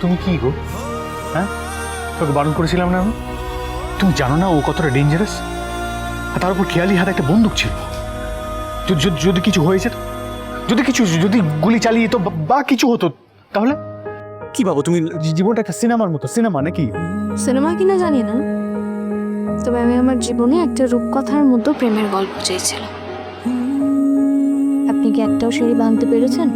তুমি কি গো? হ্যাঁ, তোকে বারণ করেছিলাম না আমি? তুমি জানো না ও কতটা ডেঞ্জারাস? আর তার উপর খেয়ালি হাতে একটা বন্দুক ছিল। যদি কিছু হয়েছে, যদি গুলি চালিয়ে তো বা কিছু হতো, তাহলে কি ভাবো তুমি? জীবনটা একটা সিনেমার মতো, সিনেমা নাকি? সিনেমা কিনা জানি না, তবে আমি আমার জীবনে একটা রূপকথার মতো প্রেমের গল্প চেয়েছিলাম। আপনি কি একটাও সিঁড়ি বাঁধতে পেরেছেন?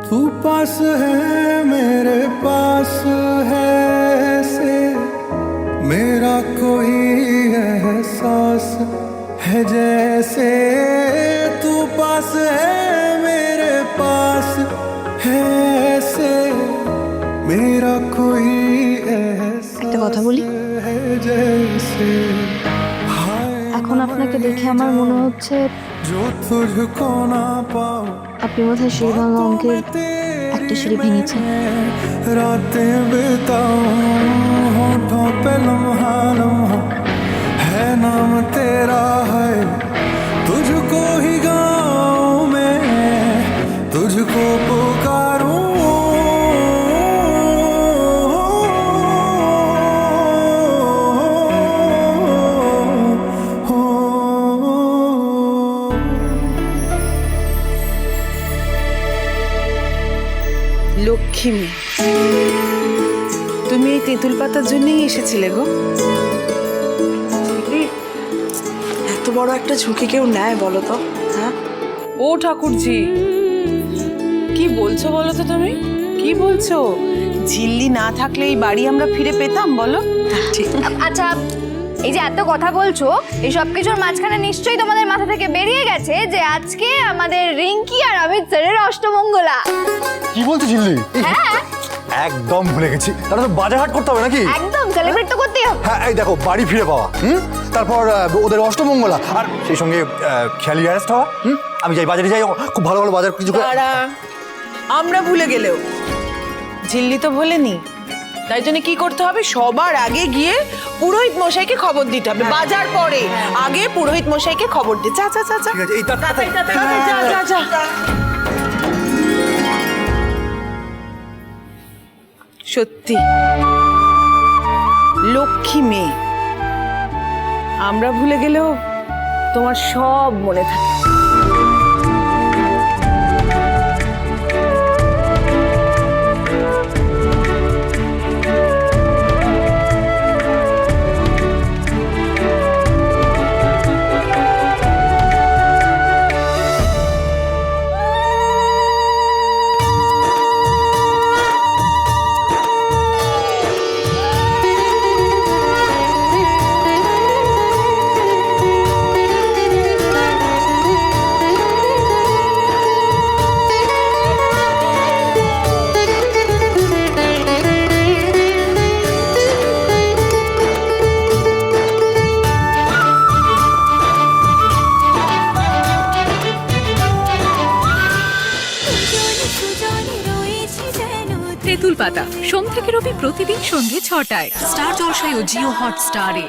तू पास है मेरे पास है से मेरा कोई एहसास है जैसे तू पास है मेरे पास है से मेरा कोई একটা কথা বলি, है जैसे এখন আপনাকে দেখে আমার মনে হচ্ছে जो तुझको ना पाओ আপনি বোধহয় সিঁড়ি ভাঙা অঙ্কের একটা সিঁড়ি ভেঙেছেন। रातें बिताऊं होठों पे लम्हा लम्हा है नाम तेरा है तुझको ही गाऊं मैं तुझको पुकारूं লক্ষ্মী মেয়ে, তুমি এই তেঁতুল পাতার জন্যই এসেছিলে গো? এত বড় একটা ঝুঁকি কেউ নেয় বলো তো? হ্যাঁ, ও ঠাকুরজি, কি বলছো বলো তো? তুমি কি বলছো? ঝিল্লি না থাকলে এই বাড়ি আমরা ফিরে পেতাম বলো? ঠিক। আচ্ছা, এই যে এত কথা বলছো, এই সব কিছুর মাঝখানে নিশ্চয়ই তোমাদের মাথা থেকে বেরিয়ে গেছে যে আজকে আমাদের রিঙ্কি আর অমিত স্যারের অষ্টমঙ্গলা। কি বলছো ঝিল্লি? হ্যাঁ, একদম ভুলে গেছি। তাহলে তো বাজার হাট করতে হবে নাকি? একদম সেলিব্রেট তো করতেই হবে। হ্যাঁ, এই দেখো বাড়ি ফিরে পাওয়া, তারপর ওদের অষ্টমঙ্গলা, আর সেই সঙ্গে খেয়ালি অ্যারেস্ট হওয়া। আমি যাই, বাজারে যাই, খুব ভালো ভালো বাজার কিছু আমরা ভুলে গেলেও ঝিল্লি তো ভোলেনি। তাই জন্য কি করতে হবে? সবার আগে গিয়ে পুরোহিত মশাইকে খবর দিতে হবে। বাজার পরে, আগে পুরোহিত মশাইকে খবর দে। যা যা যা যা। ঠিক আছে, এই তাড়াতাড়ি, যা যা যা। সত্যি লক্ষ্মী মেয়ে, আমরা ভুলে গেলেও তোমার সব মনে থাকে। তেঁতুল পাতা সোম থেকে রবি প্রতিদিন সন্ধ্যে ৬টায় স্টার জলসায় ও জিও হটস্টারে।